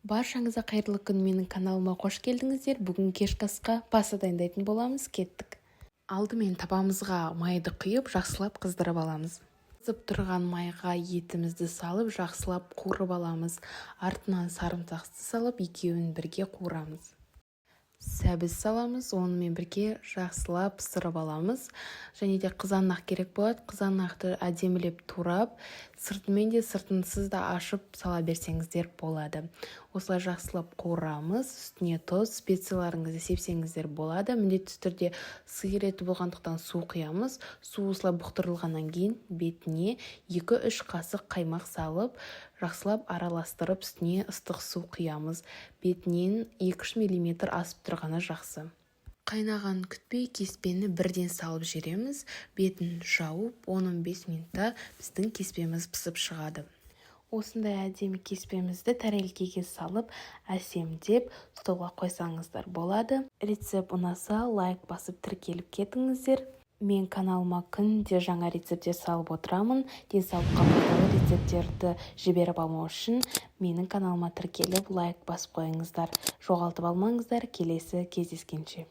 Баршаңызға қайырлы күн, менің каналыма қош келдіңіздер. Бүгін кешкі асқа паста дайындайтын боламыз. Кеттік. Алдымен табамызға майды құйып, жақсылап қыздырып аламыз. Қызып тұрған майға етімізді салып, жақсылап қуырып аламыз. Артынан сарымсақты салып, екеуін бірге қуырамыз. Сәбіз саламыз, онымен бірге жақсылап пісіріп аламыз. Және де қызанақ керек болады. Қызанақты әдемілеп турап, сыртымен де сыртынсыз да ашып сала берсеңіздер болады. Осылай жақсылап қуырамыз. Үстіне тұз, специяларыңызды сепсеңіздер болады. Міндетті түрде сиыр еті болғандықтан су құямыз. Су осылай бұқтырылғаннан кейін бетіне 2-3 қасық қаймақ салып, жақсылап араластырып, үстіне ыстық су құямыз. Бетінен 2-3 мм асып тұрғаны жақсы. Қайнаған күтпей кеспені бірден салып жібереміз. Бетін жауып 10-15 минутта біздің кеспеміз пісіп шығады. Осындай әдемі кеспемізді тәрелкеге салып, әсемдеп столға қойсаңыздар болады. Рецепт ұнаса, лайк басып тіркеліп кетіңіздер. Мен каналыма күнде жаңа рецепттер салып отырамын. Денсаулыққа пайдалы рецепттерді жіберіп алмау үшін менің каналыма тіркеліп лайк басып қойыңыздар. Жоғалтып алмаңыздар. Келесі кездескенше.